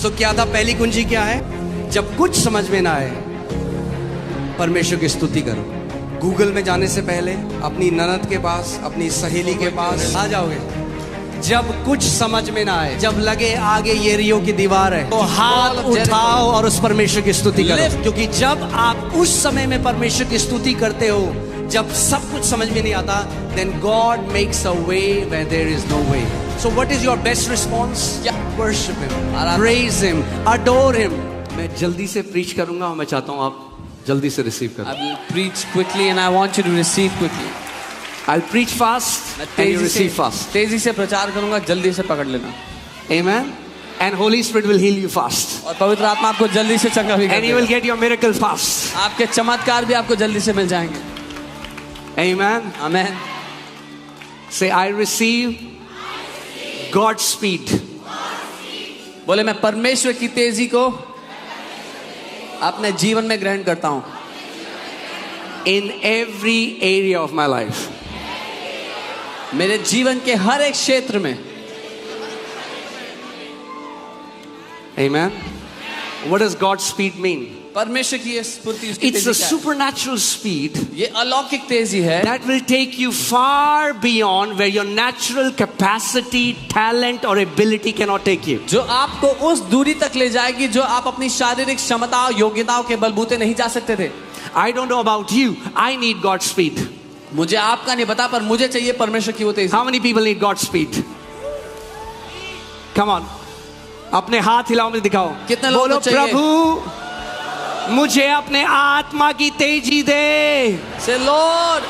क्या था पहली कुंजी क्या है? जब कुछ समझ में ना आए, परमेश्वर की स्तुति करो। गूगल में जाने से पहले अपनी ननद के पास, अपनी सहेली के पास आ जाओगे। जब कुछ समझ में ना आए, जब लगे आगे येरियो की दीवार है, तो हाथ उठाओ और उस परमेश्वर की स्तुति करो। क्योंकि जब आप उस समय में परमेश्वर की स्तुति करते हो, जब सब कुछ समझ में नहीं आता, then God makes a way where there is no way. So what is your best response? Worship Him, praise Him, adore Him. मैं जल्दी से preach करूंगा और मैं चाहता हूँ आप जल्दी से receive करो। I will preach quickly and I want you to receive quickly. I'll preach fast and you receive fast. तेजी से प्रचार करूंगा, जल्दी से पकड़ लेना। Amen. And Holy Spirit will heal you fast. और पवित्र आत्मा आपको जल्दी से चंगा भी कर And you will get your miracle fast. आपके चमत्कार भी आपको जल्दी से मिल जाएंगे। Amen. Amen. Say, I receive God's speed. बोले मैं परमेश्वर की तेजी को अपने जीवन में ग्रहण करता हूं। In every area of my life. मेरे जीवन के हर एक क्षेत्र में। Amen. What does God's speed mean? परमेश्वर की ये स्फूर्ति, उसकी It's a तेजी क्या है? supernatural speed ये अलौकिक तेजी है that will take you far beyond where your natural capacity, talent or ability cannot take you. जो आपको उस दूरी तक ले जाएगी जो आप अपनी शारीरिक क्षमता और योग्यताओं के बलबूते नहीं जा सकते थे। I don't know about you. I need God's speed. मुझे आपका नहीं पता, पर मुझे चाहिए परमेश्वर की वो तेजी। How many people need God's speed? Come on. अपने हाथ हिलाओ, मुझे दिखाओ। कितने लोगों बोलो को चाहिए? प्रभु मुझे अपने आत्मा की तेजी दे। Say, Lord,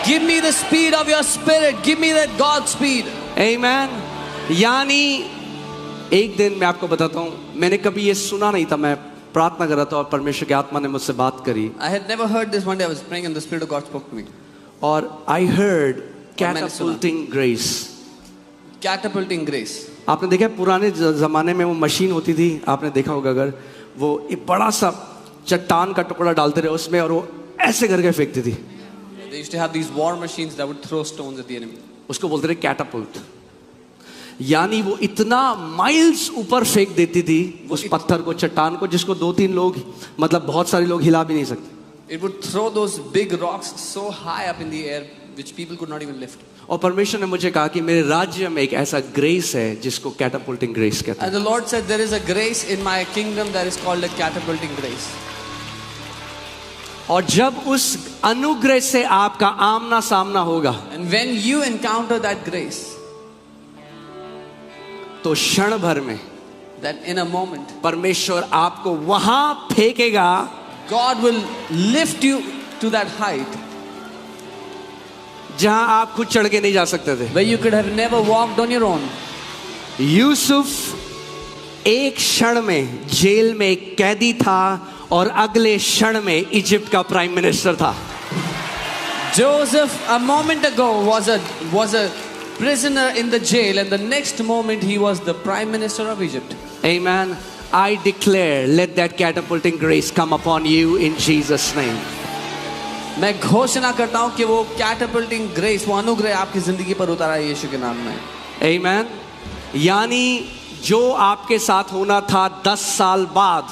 give me the speed of your spirit. Give me that God speed. Amen. यानी एक दिन मैं आपको बताता हूँ, मैंने कभी ये सुना नहीं था। मैं प्रार्थना कर रहा था और परमेश्वर की आत्मा ने मुझसे बात करी। I had never heard this. One day I was praying and the Spirit of God spoke to me. और I heard मैंने सुना। catapulting grace. Catapulting grace. आपने देखा पुराने जमाने में वो मशीन होती थी, आपने देखा होगा, अगर वो एक बड़ा सा चट्टान का टुकड़ा डालते रहे उसमें और वो ऐसे करके फेंकती थी। They used to have these war machines that would throw stones at the enemy. उसको बोलते थे कैटापुल्ट। यानी वो इतना माइल्स ऊपर फेंक देती थी उस पत्थर को, चट्टान को, जिसको 2-3 लोग, मतलब बहुत सारे लोग हिला भी नहीं सकते। It would throw those big rocks so high up in the air which people could not even lift. और परमेश्वर ने मुझे कहा कि मेरे राज्य में एक ऐसा ग्रेस है जिसको कैटापुल्टिंग ग्रेस कहते हैं। And the Lord said there is a grace in my kingdom that is called a catapulting grace. और जब उस अनुग्रह से आपका आमना सामना होगा, And when you encounter that grace, तो क्षण भर में that in a moment परमेश्वर आपको वहां फेंकेगा, God will lift you to that height जहां आप खुद चढ़ के नहीं जा सकते थे। where you could have never walked on your own. Yusuf एक क्षण में जेल में एक कैदी था और अगले क्षण में इजिप्ट का प्राइम मिनिस्टर था। Joseph a moment ago was a prisoner in the jail, and the next moment he was the prime minister of Egypt. Amen. I declare, let that catapulting grace come upon you in Jesus' name. मैं घोषणा करता हूं कि वो catapulting grace, वो अनुग्रह आपकी जिंदगी पर उतारा है यीशु के नाम में। Amen. यानी जो आपके साथ होना था 10 साल बाद,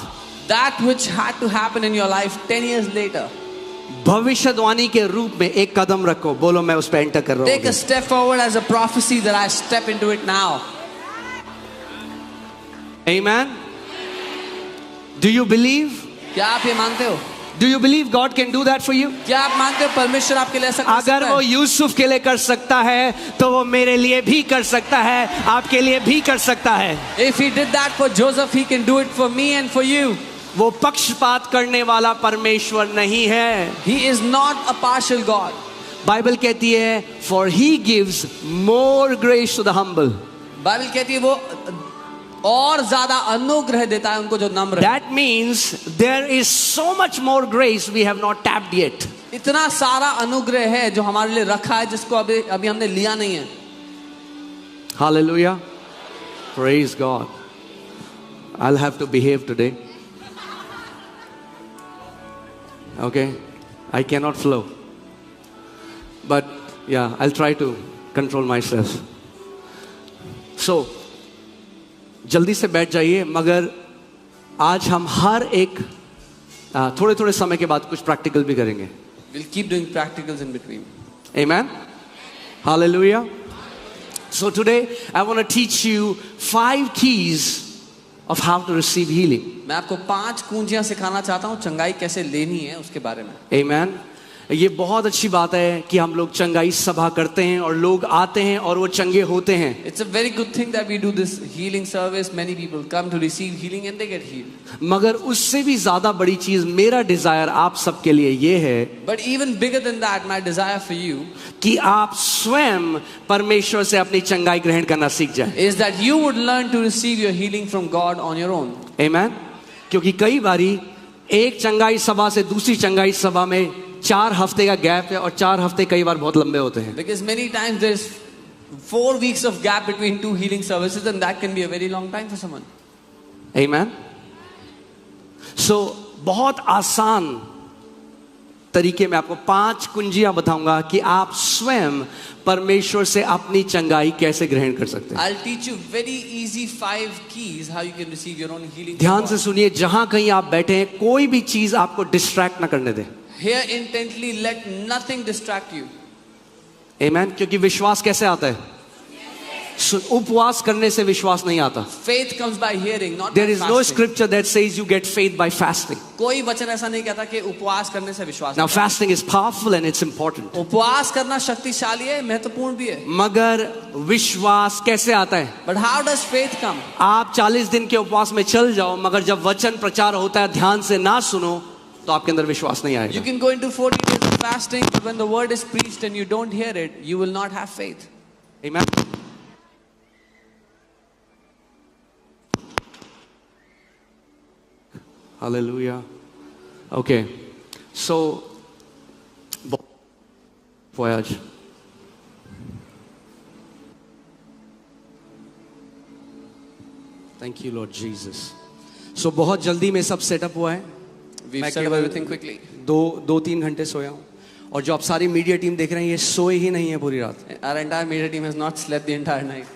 That which had to happen in your life 10 years later. भविष्यवाणी के रूप में एक कदम रखो, बोलो मैं उस पे एंटर कर रहा Take a हूँ। step forward as a prophecy that I step into it now. Amen. Do you believe? क्या आप ये मानते हो? Do you believe God can do that for you? क्या आप मानते हो परमेश्वर आपके लिए ऐसा कर सकता अगर वो है? यूसुफ के लिए कर सकता है तो वो मेरे लिए भी कर सकता है, आपके लिए भी कर सकता है। If he did that for Joseph, he can do it for me and for you. वो पक्षपात करने वाला परमेश्वर नहीं है। He is not a partial God. Bible कहती है for he gives more grace to the humble. Bible कहती है वो और ज्यादा अनुग्रह देता है उनको जो नम्र है। That means there is so much more grace we have not tapped yet. इतना सारा अनुग्रह है जो हमारे लिए रखा है जिसको अभी हमने लिया नहीं है। Hallelujah. Praise God. I'll have to behave today. Okay, I cannot flow. But yeah, I'll try to control myself. So, जल्दी से बैठ जाइए, मगर आज हम हर एक थोड़े थोड़े समय के बाद कुछ प्रैक्टिकल भी करेंगे. We'll keep doing practicals in between. Amen. Hallelujah. So today I want to teach you 5 keys of how to receive healing. मैं आपको 5 कुंजियां सिखाना चाहता हूँ चंगाई कैसे लेनी है उसके बारे में. Amen. ये बहुत अच्छी बात है कि हम लोग चंगाई सभा करते हैं और लोग आते हैं और वो चंगे होते हैं. It's a very good thing that we do this healing service. Many people come to receive healing and they get healed. मगर उससे भी ज्यादा बड़ी चीज मेरा डिजायर आप सबके लिए ये है But even bigger than that, my desire for you कि आप स्वयं परमेश्वर से अपनी चंगाई ग्रहण करना सीख जाएं. is that you would learn to receive your healing from God on your own. Amen. क्योंकि कई बारी एक चंगाई सभा से दूसरी चंगाई सभा में 4 हफ्ते का गैप है और 4 हफ्ते कई बार बहुत लंबे होते हैं. Because many times there's 4 weeks of gap between 2 healing services, and that can be a very long time for someone. Amen. So बहुत आसान तरीके में आपको 5 कुंजियां बताऊंगा कि आप स्वयं परमेश्वर से अपनी चंगाई कैसे ग्रहण कर सकते हैं. I'll teach you very easy 5 keys how you can receive your own healing. ध्यान से सुनिए, जहां कहीं आप बैठे हैं कोई भी चीज आपको डिस्ट्रैक्ट ना करने दे. Hear intently, let nothing distract you. Amen. क्योंकि विश्वास कैसे आता है? उपवास करने से विश्वास नहीं आता. Faith comes by hearing, not There by is no fasting. scripture that says you get faith by fasting. कोई वचन ऐसा नहीं कहता कि उपवास करने से विश्वास. Now fasting is powerful and it's important. उपवास करना शक्तिशाली है, महत्वपूर्ण भी है. मगर विश्वास कैसे आता है? But how does faith come? आप 40 दिन के उपवास में चल जाओ, मगर जब वचन प्रचार होता है ध्यान से ना सुनो तो आपके अंदर विश्वास नहीं You आएगा. can go into 40 days of fasting, but when the word is preached and you don't hear it, you will not have faith. Amen. Hallelujah. Okay. So voyage. Thank you Lord Jesus. So बहुत जल्दी में सब setup हुआ है. We've मैं set up केवल everything quickly. 2-3 घंटे सोया हूँ. और जो आप सारी मीडिया टीम देख रहे हैं ये सोए ही नहीं है पूरी रात. Our entire media team has not slept the entire night.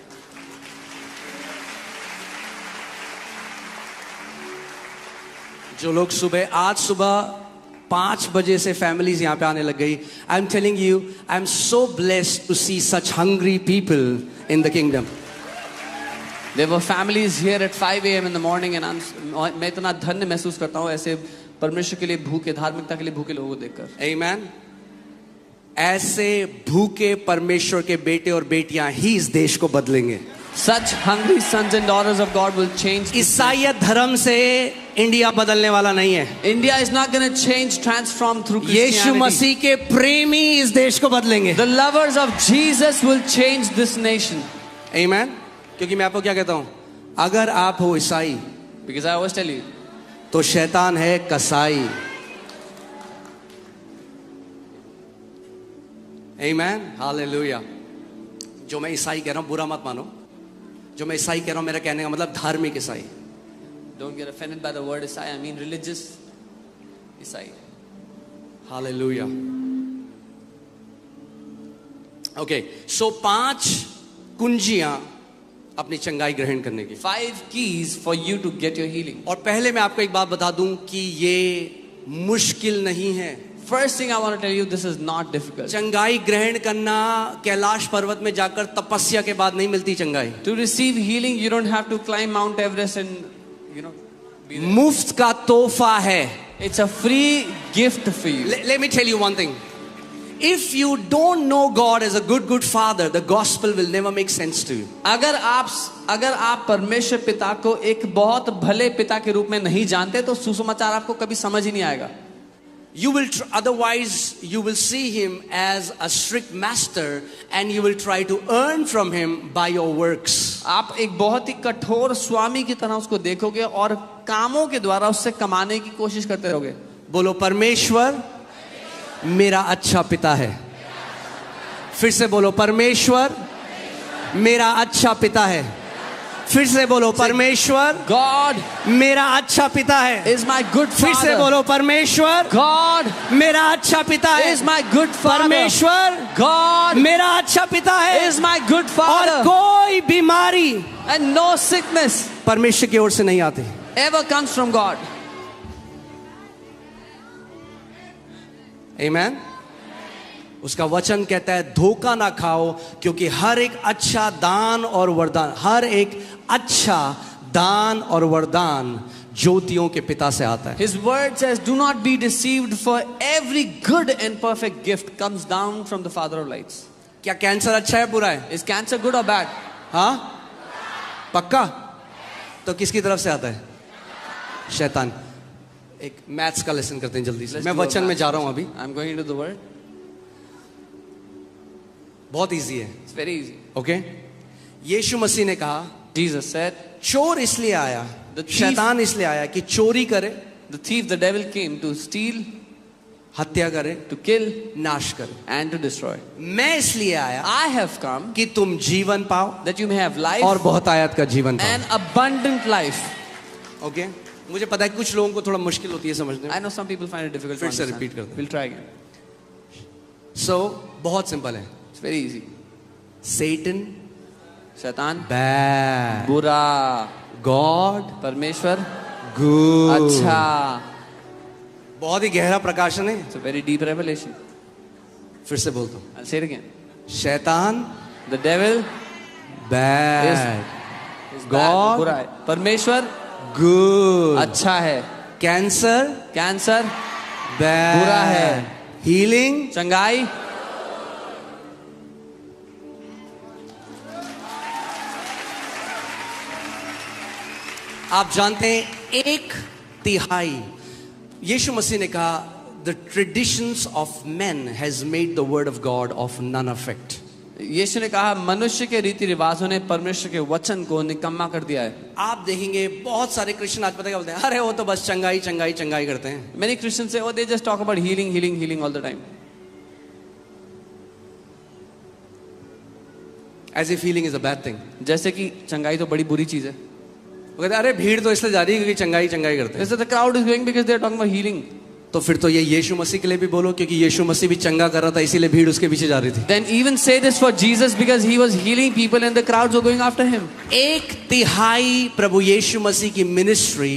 जो लोग आज सुबह 5 बजे से फैमिलीज यहाँ पे आने लग गई. I am telling you, I am so blessed to see such hungry people in the kingdom. There were families here at 5 a.m. in the morning, and मैं इतना धन्य महसूस करता हूँ ऐसे परमेश्वर के लिए भूखे, धार्मिकता के लिए भूखे लोगों को देखकर. आमीन. ऐसे भूखे परमेश्वर के बेटे और बेटियां ही इस देश को बदलेंगे. Such hungry sons and daughters of God will change. ईसाईयत धर्म से इंडिया बदलने वाला नहीं है. India is not going to change, transform through Yeshu Christianity. मसीह के प्रेमी इस देश को बदलेंगे. The lovers of Jesus will change this nation. आमीन. क्योंकि मैं आपको क्या कहता हूं, अगर आप हो ईसाई, Because I always tell you, तो शैतान है कसाई. आमीन. हालेलुया. जो मैं ईसाई कह रहा हूं बुरा मत मानो. जो मैं ईसाई कह रहा हूं मेरा कहने का मतलब धार्मिक ईसाई. don't get offended by the word Isai. I mean religious Isai. Hallelujah. Okay, so 5 कुंजियां अपनी चंगाई ग्रहण करने की. 5 keys for you to get your healing. और पहले मैं आपको एक बात बता दूं कि ये मुश्किल नहीं है. First thing I want to tell you, this is not difficult. चंगाई ग्रहण करना कैलाश पर्वत में जाकर तपस्या के बाद नहीं मिलती. चंगाई To receive healing, you don't have to climb Mount Everest and, be there. मुफ्त का तोहफा है. It's a free gift for you. Let me tell you one thing. If you don't know God as a good father, the gospel will never make sense to you. अगर आप परमेश्वर पिता को एक बहुत भले पिता के रूप में नहीं जानते तो सुसमाचार आपको कभी समझ ही नहीं आएगा. You will otherwise you will see him as a strict master and you will try to earn from him by your works. आप एक बहुत ही कठोर स्वामी की तरह उसको देखोगे और कामों के द्वारा उससे कमाने की कोशिश करते रहोगे. बोलो, परमेश्वर मेरा अच्छा पिता है. फिर से बोलो, परमेश्वर मेरा अच्छा पिता है. फिर से बोलो, परमेश्वर God मेरा अच्छा पिता है. is my good फिर से father. बोलो, परमेश्वर God मेरा अच्छा पिता है. is my good father. परमेश्वर God मेरा अच्छा पिता है. is my good और father. कोई बीमारी And no sickness परमेश्वर की ओर से नहीं आती। ever comes from God. आमीन। उसका वचन कहता है धोखा ना खाओ, क्योंकि हर एक अच्छा दान और वरदान, हर एक अच्छा दान और वरदान ज्योतियों के पिता से आता है। His word says, do not be deceived, for every good and perfect gift comes down from the Father of lights. क्या कैंसर अच्छा है बुरा है? Is cancer good or bad? हाँ पक्का? तो किसकी तरफ से आता है? शैतान। एक मैथ्स का लेसन करते हैं जल्दी से। Let's मैं do a वचन में math जा रहा हूं अभी। I'm going into the word. बहुत इजी है। It's very easy. ओके? यीशु मसीह ने कहा Jesus said, चोर इसलिए आया, The thief- शैतान इसलिए आया कि चोरी करे, the thief, the devil came to steal, हत्या करे, to kill, नाश करे। and to destroy. मैं इसलिए आया I have come कि तुम जीवन पाओ that you may have life और बहुत आयत का जीवन पाओ। and abundant life. ओके? मुझे पता है कुछ लोगों को थोड़ा मुश्किल होती है समझने में। I know some people find it difficult to फिर से understand. repeat करते हैं। We'll try again. बहुत सिंपल है। It's very easy. Satan शैतान bad, बुरा, God परमेश्वर good। अच्छा. बहुत ही गहरा प्रकाशन है। It's a very deep revelation. फिर से बोलता हूँ, I'll say it again. शैतान The devil bad, is God bad, बुरा है. परमेश्वर good, अच्छा है. कैंसर कैंसर bad, बुरा है. हीलिंग चंगाई आप जानते हैं 1/3 यीशु मसीह ने कहा the traditions of man has made the word of God of none effect. Yeshu ने कहा मनुष्य के रीति रिवाजों ने परमेश्वर के वचन को निकम्मा कर दिया है. आप देखेंगे बहुत सारे क्रिश्चियन आज पता क्या बोलते हैं, अरे वो तो बस चंगाई चंगाई चंगाई करते हैं। Many Christians say, oh, they just talk about healing, healing, healing all the time. As a feeling is a bad thing. जैसे कि चंगाई तो बड़ी बुरी चीज है. वो कहते हैं अरे भीड़ तो इसलिए जा रही है क्योंकि चंगाई चंगाई करते हैं। They say the crowd is going because they are talking about healing. तो फिर तो ये यीशु मसीह के लिए भी बोलो, क्योंकि यीशु मसीह भी चंगा कर रहा था इसीलिए भीड़ उसके पीछे जा रही थी। Then even say this for Jesus because he was healing people and the crowds were going after him. 1/3 प्रभु यीशु मसीह की मिनिस्ट्री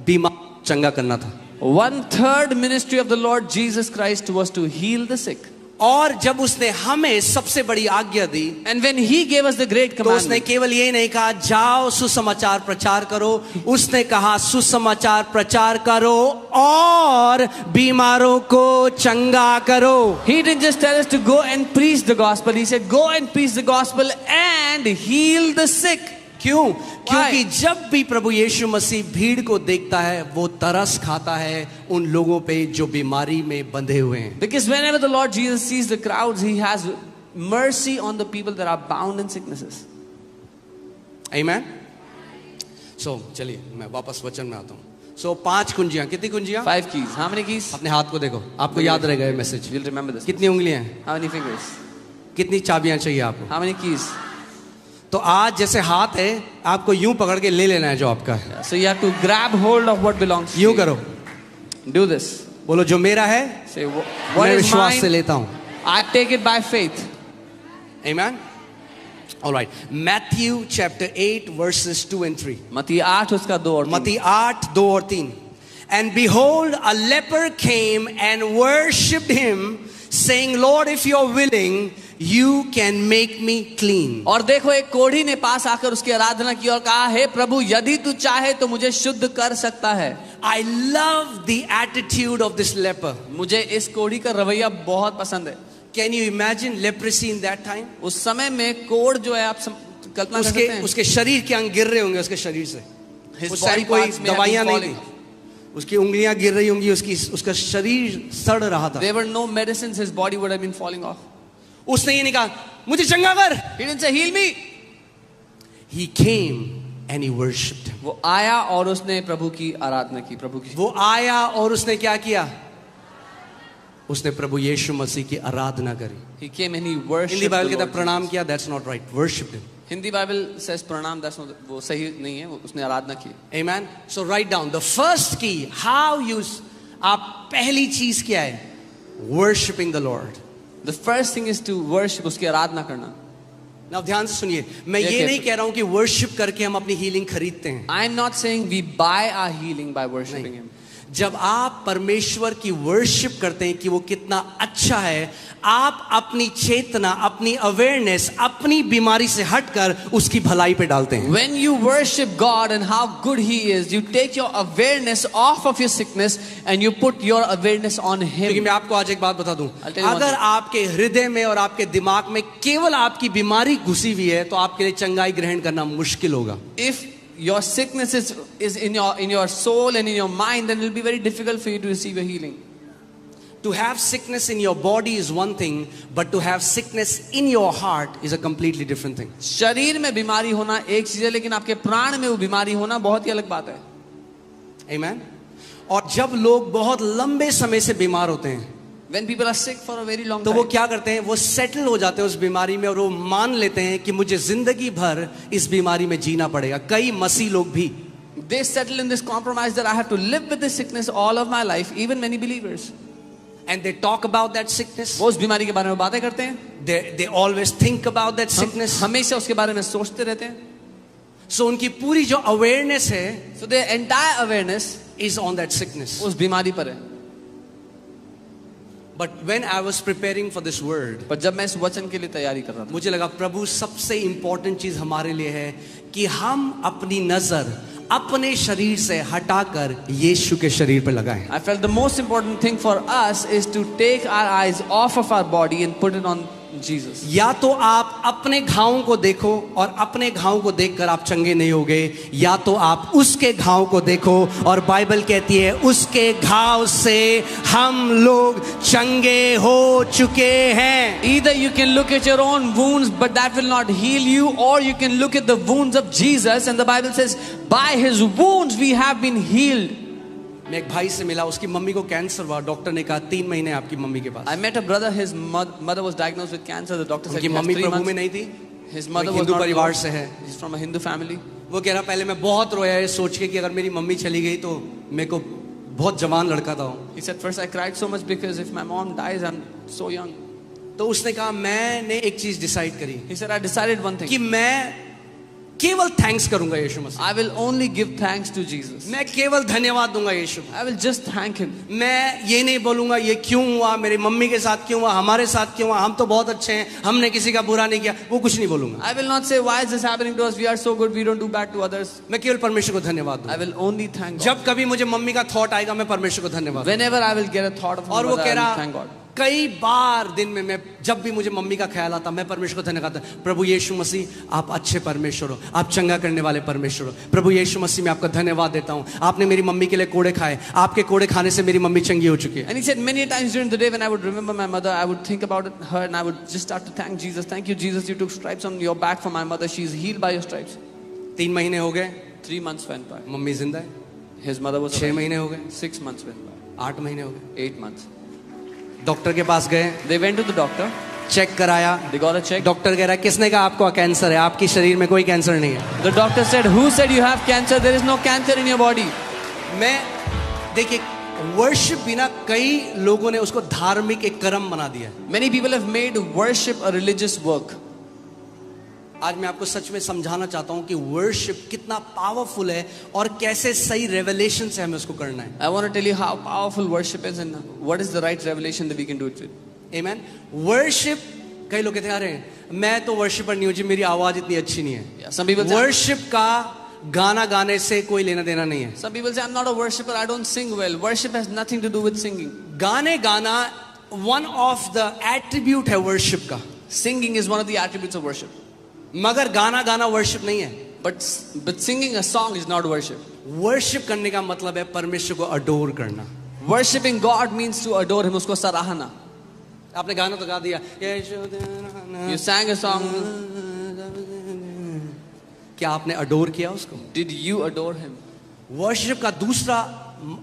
बीमार चंगा करना था। 1/3 ministry of the Lord Jesus Christ was to heal the sick. और जब उसने हमें सबसे बड़ी आज्ञा दी, And when he gave us the great तो उसने commandment, केवल ये नहीं कहा जाओ सुसमाचार प्रचार करो, उसने कहा सुसमाचार प्रचार करो और बीमारों को चंगा करो। he didn't just tell us to go and preach the gospel. He said go and preach the gospel and heal the sick. क्यों? क्योंकि जब भी प्रभु यीशु मसीह भीड़ को देखता है वो तरस खाता है उन लोगों पे जो बीमारी में बंधे हुए हैं। Because whenever the Lord Jesus sees the crowds, he has mercy on the people that are bound in sicknesses. Amen? So चलिए मैं वापस वचन में आता हूँ। So 5 कुंजियां, कितनी कुंजियां? 5 keys. How many keys? अपने हाथ को देखो, आपको याद रहेगा ये मैसेज। You'll remember this. कितनी उंगलियां हैं? How many fingers? कितनी चाबियां चाहिए आपको? How many keys? तो आज जैसे हाथ है आपको यूं पकड़ के ले लेना है जो आपका है। So you have to grab hold of what belongs to यूं you. करो, Do this. बोलो जो मेरा है Say what मैं is विश्वास से mine, लेता हूं। I take it by faith. Amen? All right. Matthew chapter 8 verses 2 and 3. मत्ती 8 उसका 2 और 3. मत्ती 8 2 और 3. And behold, a leper came and worshipped him, saying, Lord, if you're willing, you can make me clean. और देखो एक कोढ़ी ने पास आकर उसकी आराधना की और कहा, हे प्रभु यदि तू चाहे तो मुझे शुद्ध कर सकता है. I love the attitude of this leper. मुझे इस कोढ़ी का रवैया बहुत पसंद है. Can you imagine leprosy in that time? उस समय में कोढ़ जो है आप कल्पना कर सकते हैं. उसके शरीर के अंग गिर रहे होंगे उसके शरीर से. His उस body टाइम कोई parts may have दवाइयां been नहीं falling. थी. उसकी उंगलियां गिर रही होंगी, उसका शरीर सड़ रहा था. There were no medicines. His body would have been falling off. उसने ये नहीं कहा मुझे चंगा कर. He didn't say heal me. He came and he worshipped him. वो आया और उसने प्रभु की आराधना की. प्रभु की वो आया और उसने क्या किया? उसने प्रभु यीशु मसीह की आराधना करी. He came and he worshipped. Hindi Bible the कहता Lord प्रणाम Jesus. किया. That's not right. Worshipped him. Hindi Bible says प्रणाम. that's not, वो सही नहीं है. उसने आराधना की. Amen. So write down the first key. How you आप पहली चीज क्या है? Worshipping the Lord. The first thing is to worship, उसकी आराधना करना. Now ध्यान से सुनिए, मैं Yeah, ये नहीं careful. कह रहा हूं कि वर्शिप करके हम अपनी हीलिंग खरीदते हैं। I'm not saying we buy our healing by worshiping नहीं। Him. जब आप परमेश्वर की वर्शिप करते हैं कि वो कितना अच्छा है, आप अपनी चेतना, अपनी अवेयरनेस अपनी बीमारी से हटकर उसकी भलाई पे डालते हैं। When you worship God and how good He is, you take your awareness off of your sickness and you put your awareness on क्योंकि Him. मैं आपको आज एक बात बता दूं, I'll tell you one अगर thing. आपके हृदय में और आपके दिमाग में केवल आपकी बीमारी घुसी हुई है तो आपके लिए चंगाई ग्रहण करना मुश्किल होगा। If your sickness is in your soul and in your mind, then it will be very difficult for you to receive your healing. To have sickness in your body is one thing, but to have sickness in your heart is a completely different thing. शरीर में बीमारी होना एक चीज है, लेकिन आपके प्राण में वो बीमारी होना बहुत ही अलग बात है. Amen? और जब लोग बहुत लंबे समय से बीमार होते हैं When people are sick for a very long तो वो time, क्या करते हैं, वो सेटल हो जाते हैं उस बीमारी में और वो मान लेते हैं कि मुझे जिंदगी भर इस बीमारी में जीना पड़ेगा। कई मसीह लोग भी they settle in this compromise that I have to live with this sickness all of my life, even many believers. and they talk about that sickness, वो उस बीमारी के बारे में बातें करते हैं, they always think about that sickness, हमेशा उसके बारे में सोचते रहते हैं. so उनकी पूरी जो अवेयरनेस है So their entire awareness is on that sickness. उस बीमारी पर है. But when I was preparing for this word, पर जब मैं इस वचन के लिए तैयारी कर रहा था, मुझे लगा प्रभु सबसे इंपॉर्टेंट चीज हमारे लिए है कि हम अपनी नजर अपने शरीर से हटाकर यीशु के शरीर पर लगाएं। I felt the most important thing for us is to take our eyes off of our body and put it on Jesus. या तो आप अपने घावों को देखो और अपने घावों को देखकर आप चंगे नहीं होगे, या तो आप उसके घाव को देखो और बाइबल कहती है उसके घाव से हम लोग चंगे हो चुके हैं। Either you can look at your own wounds, but that will not heal you, or you can look at the wounds of Jesus, and the Bible says, by His wounds we have been healed. मैं एक भाई से मिला, उसकी mummy को cancer हुआ, doctor ने कहा 3 महीने आपकी मम्मी के पास। I met a brother, his mother was diagnosed with cancer. The doctor said उनकी he has मम्मी 3 प्रभु में months. नहीं थी, His वो mother एक was हिंदू not परिवार close. से है। He's from a Hindu family. वो कह रहा पहले मैं बहुत रोया ये सोच के कि अगर मेरी मम्मी चली गई तो मेरे को, बहुत जवान लड़का था वो, He said, first I cried so much because if my mom dies, I'm so young. तो उसने कहा मैंने एक चीज डिसाइड करी He said, I decided one thing. कि मैं केवल थैंक्स करूंगा यीशु मसीह, I will only give thanks to Jesus. मैं केवल धन्यवाद दूंगा यीशु को। I will just thank Him. मैं ये नहीं बोलूंगा ये क्यों हुआ, मेरी मम्मी के साथ क्यों हुआ, हमारे साथ क्यों हुआ, हम तो बहुत अच्छे हैं, हमने किसी का बुरा नहीं किया, वो कुछ नहीं बोलूंगा। I will not say, why is this happening to us? We are so good, we don't do bad to others. मैं केवल परमेश्वर को धन्यवाद I दूंगा। will only thank God. जब कभी मुझे मम्मी का थॉट आएगा मैं परमेश्वर को धन्यवाद दूंगा। Whenever I will get a thought of my और वो mother, कह I will रहा thank God. कई बार दिन में मैं जब भी मुझे मम्मी का ख्याल आता मैं परमेश्वर को धन्यवाद करता, प्रभु यीशु मसीह आप अच्छे परमेश्वर हो, आप चंगा करने वाले परमेश्वर हो। प्रभु यीशु मसीह मैं आपका धन्यवाद देता हूँ, आपने मेरी मम्मी के लिए कोड़े खाए, आपके कोड़े खाने से मेरी मम्मी चंगी हो चुकी है। And he said many times during the day when I would remember my mother, I would think about her and I would just start to thank Jesus. Thank you, Jesus, you took stripes on your back for my mother. She is healed by your stripes. 3 महीने हो गए, 3 months went by. Mummy जिंदा है। His mother was 6 alive. महीने हो गए, 6 months went by. 8 महीने हो गए, 8 months. डॉक्टर के पास गए, They went to the doctor. Check कराया, They got a check. Doctor कह रहा है किसने कहा आपको कैंसर है, आपकी शरीर में कोई कैंसर नहीं है। The doctor said, who said you have cancer? There is no cancer in your body. मैं देखिए वर्शिप बिना कई लोगों ने उसको धार्मिक एक कर्म बना दिया है। Many people have made worship a religious work. आज मैं आपको सच में समझाना चाहता हूं कि वर्शिप कितना पावरफुल है और कैसे सही रेवलेशन से हमें उसको करना है। I want to tell you how powerful worship is and what is the right revelation that we can do it with. Amen. Worship, कई लोग कहते हैं अरे मैं तो वर्शिपर नहीं हूं जी, मेरी आवाज इतनी अच्छी नहीं है। Yeah, some people say, worship का गाना गाने से कोई लेना देना नहीं है। some people say I'm not a worshipper, I don't sing well. Worship has nothing to do with singing. गाने गाना वन ऑफ द एट्रीब्यूट है वर्शिप का, Singing is one of the attributes of worship. मगर गाना गाना worship नहीं है। But singing a song is not worship. Worship करने का मतलब है परमेश्वर को अडोर करना। Worshipping God means to adore Him, उसको सराहना. आपने गाना तो गा दिया, You sang a song. क्या आपने अडोर किया उसको? Did you adore Him? Worship का दूसरा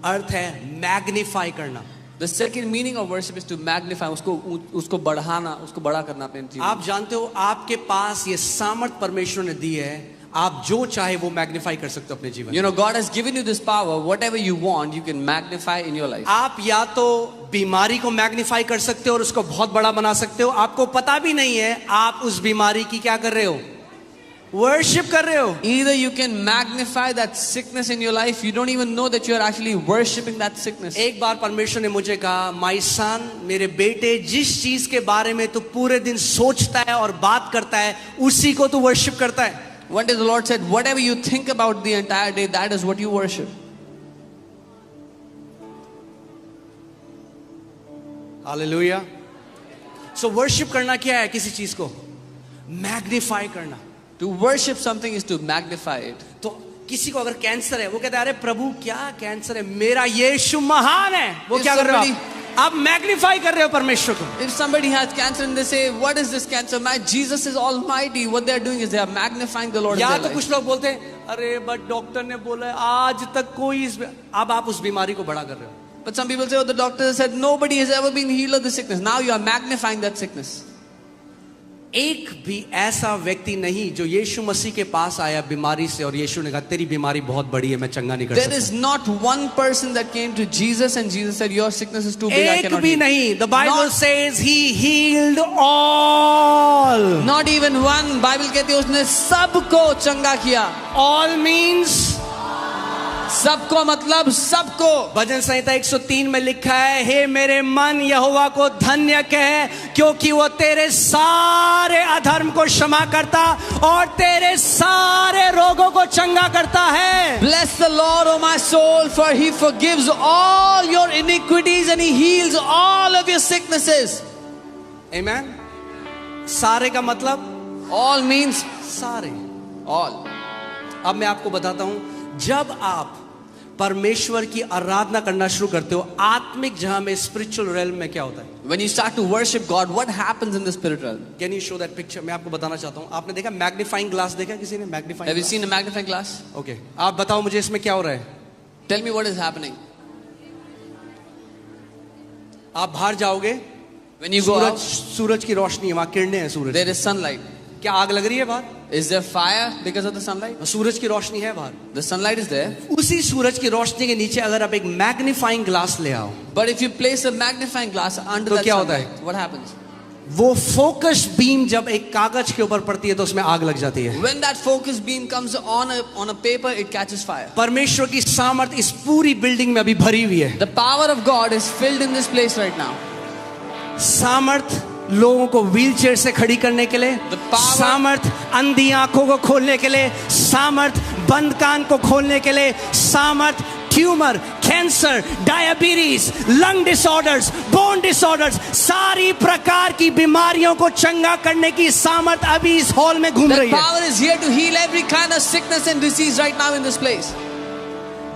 अर्थ है मैग्नीफाई करना। The second meaning of worship is to magnify, उसको बढ़ाना, उसको बड़ा करना अपने जीवन। आप जानते हो आपके पास ये सामर्थ परमेश्वर ने दी है, आप जो चाहे वो मैग्नीफाई कर सकते हो अपने जीवन में। You know, God has given you this power. Whatever you want, you can magnify in your life. आप या तो बीमारी को मैग्नीफाई कर सकते हो और उसको बहुत बड़ा बना सकते हो, आपको पता भी नहीं है आप उस बीमारी की क्या कर रहे हो, वर्शिप कर रहे हो। Either you can magnify that sickness in your life, you don't even know that you are actually worshipping that sickness. एक बार परमेश्वर ने मुझे कहा, माय सन, मेरे बेटे, जिस चीज के बारे में तू पूरे दिन सोचता है और बात करता है उसी को तू वर्शिप करता है। One day the Lord said, whatever you think about the entire day, that is what you worship. Hallelujah. So worship करना क्या है? किसी चीज को मैग्नीफाई करना। To worship something is to magnify it. तो किसी को अगर कैंसर है, वो कहता है अरे प्रभु क्या कैंसर है, मेरा यीशु महान है। वो If क्या कर रहे हो somebody- आप मैग्नीफाई कर रहे हो परमेश्वर को। If somebody has cancer and they say, what is this cancer? My Jesus is almighty. What they are doing is they are magnifying the Lord in या their तो life. कुछ लोग बोलते हैं अरे बट डॉक्टर ने बोला है, आज तक कोई अब आप उस बीमारी को बड़ा कर रहे हो। But some people say, oh, the doctor said nobody has ever been healed of this sickness. Now you are magnifying that sickness. एक भी ऐसा व्यक्ति नहीं जो यीशु मसीह के पास आया बीमारी से और यीशु ने कहा तेरी बीमारी बहुत बड़ी है, मैं चंगा नहीं कर There सकता। is not one person that came to Jesus and Jesus said, your sickness is too big, I एक cannot भी heal. नहीं। The Bible Not- says he healed all. Not even one. Bible कहती है उसने सबको चंगा किया. All means सबको मतलब सबको. भजन संहिता 103 में लिखा है, हे मेरे मन यहोवा को धन्य कह, क्योंकि वो तेरे सारे अधर्म को क्षमा करता और तेरे सारे रोगों को चंगा करता है। Bless the Lord, O my soul, for he forgives all your iniquities and he heals all of your sicknesses. Amen। सारे का मतलब All means सारे। all. अब मैं आपको बताता हूं, जब आप परमेश्वर की आराधना करना शुरू करते हो आत्मिक जहां में, स्पिरिचुअल रेल्म में क्या होता है? When you start to worship God, what happens in the spirit realm? Can you show that picture? मैं आपको बताना चाहता हूं। आपने देखा मैग्नीफाइंग ग्लास? देखा किसी ने Have magnifying? you seen a magnifying glass? Okay, आप बताओ मुझे इसमें क्या हो रहा है। Tell me what is happening. आप बाहर जाओगे, When you go out, सूरज की रोशनी है, वहां किरणें हैं सूरज। there is sunlight. क्या आग लग रही है बाहर? Is there fire because of the sunlight? सूरज की रोशनी है बाहर। The sunlight is there. उसी सूरज की रोशनी के नीचे अगर आप एक मैग्नीफाइंग ग्लास ले आओ, But if you place a magnifying glass under तो that क्या होता है? sunlight, what happens? वो फोकस बीम जब एक कागज के ऊपर पड़ती है तो उसमें आग लग जाती है। When that focus beam comes on a paper, it catches fire. परमेश्वर की सामर्थ इस पूरी बिल्डिंग में अभी भरी हुई है। The power of God is filled in this place right now. सामर्थ लोगों को व्हीलचेयर से खड़ी करने के लिए, The power- सामर्थ अंधी आंखों को खोलने के लिए, सामर्थ बंद कान को खोलने के लिए, सामर्थ tumour, cancer, diabetes, lung disorders, bone disorders, सारी प्रकार की बीमारियों को चंगा करने की सामर्थ अभी इस हॉल में घूम That रही है। power is here to heal every kind of sickness and disease right now in this place.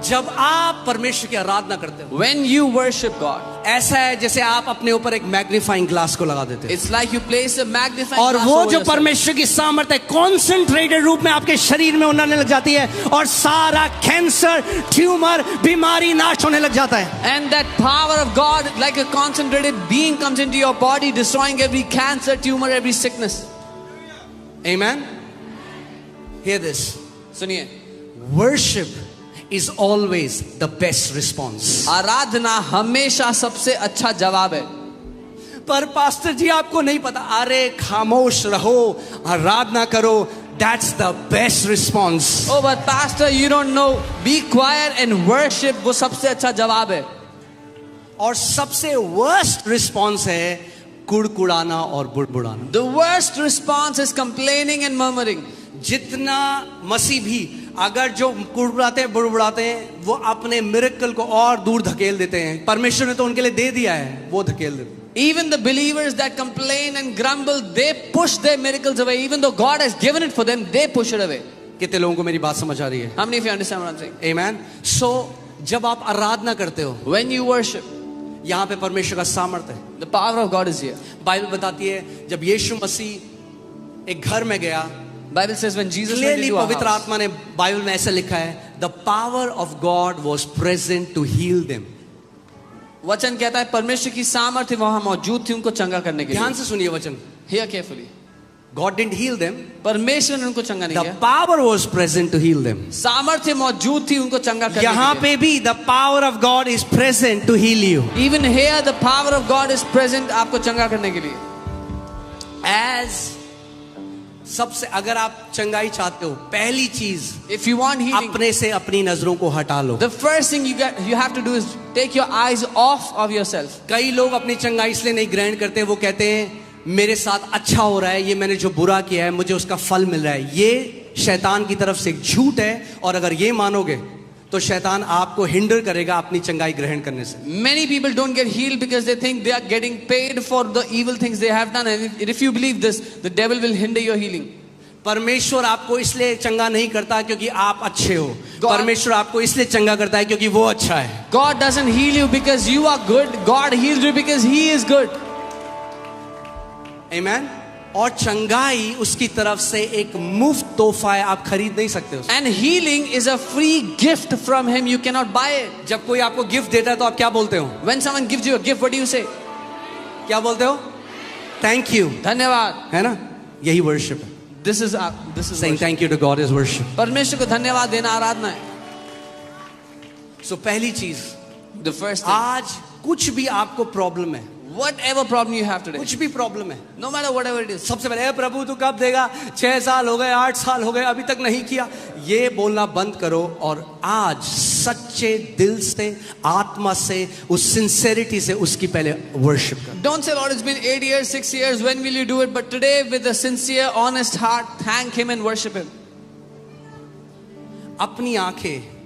जब आप परमेश्वर की आराधना करते हो, When you worship God, ऐसा है जैसे आप अपने ऊपर एक मैग्नीफाइंग ग्लास को लगा देते हो it's like you place a magnifying और glass वो over जो yourself. परमेश्वर की सामर्थ है कॉन्सेंट्रेटेड रूप में आपके शरीर में उन्नने लग जाती है और सारा कैंसर, ट्यूमर, बीमारी नाश होने लग जाता है। And that power of God, like a concentrated being, comes into your body, destroying every cancer, tumor, every sickness. Amen. Hear this. सुनिए, Worship is always the best response. आराधना हमेशा सबसे अच्छा जवाब है. पर पास्टर जी आपको नहीं पता, अरे खामोश रहो, आराधना करो, that's the best response. Oh, but pastor, you don't know. Be quiet and worship. वो सबसे अच्छा जवाब है. और सबसे worst response है कुड़कुड़ाना और बुड़बुड़ाना। The worst response is complaining and murmuring. जितना मसीह भी अगर जो कुड़कुड़ाते हैं, बुड़बुड़ाते हैं, वो अपने मिरेकल को और दूर धकेल देते हैं। परमेश्वर ने तो उनके लिए दे दिया है, वो धकेल देते हैं। Even the believers that complain and grumble, they push their miracles away. Even though God has given it for them, they push it away. कितने लोगों को मेरी बात समझ आ रही है? How many of you understand what I'm saying? Amen. So जब आप आराधना करते हो, When you worship, यहाँ पे परमेश्वर का सामर्थ्य है। the power of God is here. Bible बताती है जब यीशु मसीह एक घर में गया, Bible says when Jesus went clearly into a पवित्र house, आत्मा ने बाइबल में ऐसा लिखा है, the power of God was present to heal them. वचन कहता है परमेश्वर की सामर्थ्य वहां मौजूद थी उनको चंगा करने के ध्यान लिए. से सुनिए वचन। Hear carefully. God didn't heal them. परमेश्वर ने उनको चंगा नहीं The किया, power was present to heal them. सामर्थ्य मौजूद थी उनको चंगा करने यहाँ के लिए. पे भी the power of God is present to heal you. Even here the power of God is present आपको चंगा करने के लिए. As सबसे अगर आप चंगाई चाहते हो, पहली चीज If you want healing, अपने से अपनी नजरों को हटा लो. the first thing you have to do is take your eyes off of yourself. कई लोग अपनी चंगाई इसलिए नहीं ग्रहण करते, वो कहते हैं मेरे साथ अच्छा हो रहा है, ये मैंने जो बुरा किया है मुझे उसका फल मिल रहा है. ये शैतान की तरफ से एक झूठ है, और अगर ये मानोगे तो शैतान आपको हिंडर करेगा अपनी चंगाई ग्रहण करने से. Many people don't get healed because they think they are getting paid for the evil things they have done, and if you believe this, the devil will hinder your healing. परमेश्वर आपको इसलिए चंगा नहीं करता क्योंकि आप अच्छे हो. God- परमेश्वर आपको इसलिए चंगा करता है क्योंकि वो अच्छा है. God doesn't heal you because you are good. God heals you because He is good. Amen. और चंगाई उसकी तरफ से एक मुफ्त तोहफा है, आप खरीद नहीं सकते उसको. And healing is a free gift from Him. You cannot buy it. जब कोई आपको गिफ्ट देता है तो आप क्या बोलते हो? When someone gives you a gift, what do you say? क्या बोलते हो? Thank you. धन्यवाद. है ना? यही वर्शिप है. This is Saying worship. thank you to God is worship. परमेश्वर को धन्यवाद देना आराधना है. So पहली चीज, The first thing. आज कुछ भी आपको प्रॉब्लम है, Whatever problem you have today, कुछ भी प्रॉब्लम है, no matter whatever it is, सबसे पहले ए प्रभु तू कब देगा? 6 साल हो गए, 8 साल हो गए, अभी तक नहीं किया. ये बोलना बंद करो और आज सच्चे दिल से, आत्मा से, उस सिंसेरिटी से उसकी पहले वर्शिप करो. don't say, Lord, it's been 8 years, 6 years, when will you do it? But today, with a sincere, honest heart, thank Him and worship Him. अपनी आंखें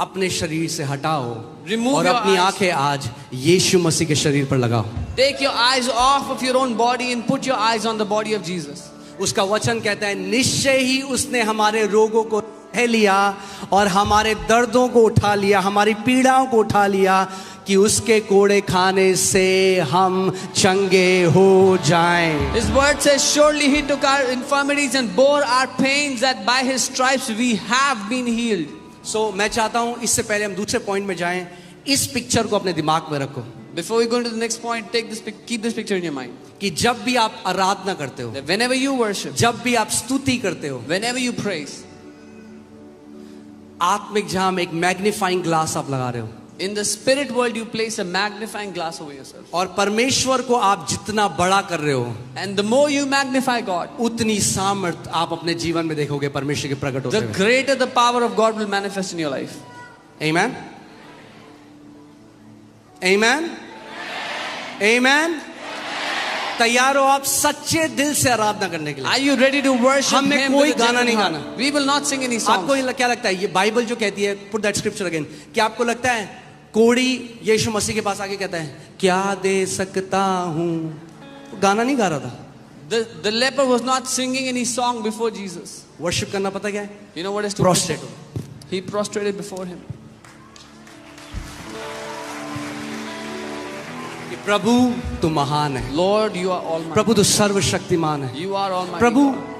अपने शरीर से हटाओ Remove और your अपनी eyes. आंखें आज यीशु मसीह के शरीर पर लगाओ. Take your eyes off of your own body and put your eyes on the body of Jesus. उसका वचन कहता है निश्चय ही उसने हमारे रोगों को सह लिया और हमारे दर्दों को उठा लिया, हमारी पीड़ाओं को उठा लिया, कि उसके कोड़े खाने से हम चंगे हो जाएं. His word says, surely He took our infirmities and bore our pains, that by His stripes we have been healed. So मैं चाहता हूं इससे पहले हम दूसरे पॉइंट में जाएं, इस पिक्चर को अपने दिमाग में रखो Before we go into the next point, keep this picture in your mind. कि जब भी आप आराधना करते हो, That whenever you worship, जब भी आप स्तुति करते हो, whenever you praise, आत्मिक जहां में एक मैग्नीफाइंग ग्लास आप लगा रहे हो, in the spirit world you place a magnifying glass over yourself. और परमेश्वर को आप जितना बड़ा कर रहे हो, And the more you magnify God, उतनी सामर्थ आप अपने जीवन में देखोगे परमेश्वर के प्रकट होते the हुए. greater the power of God will manifest in your life. Amen. Amen. Amen. तैयार हो आप सच्चे दिल से आराधना करने के लिए? Are you ready to worship हमने Him कोई with a गाना genuine नहीं heart? गाना. We will not sing any songs. आपको क्या लगता है, ये बाइबल जो कहती है, पुट दैट स्क्रिप्चर अगेन, क्या आपको लगता है कोड़ी यीशु मसीह के पास आके कहता है क्या दे सकता हूं? गाना नहीं गा रहा था. The leper was not singing any song before Jesus. Worship करना पता क्या है? You know what is to Prostrate. He prostrated before Him. कि प्रभु तू महान है, Lord, you are almighty. प्रभु तू सर्वशक्तिमान है, You are almighty. Prabhu God.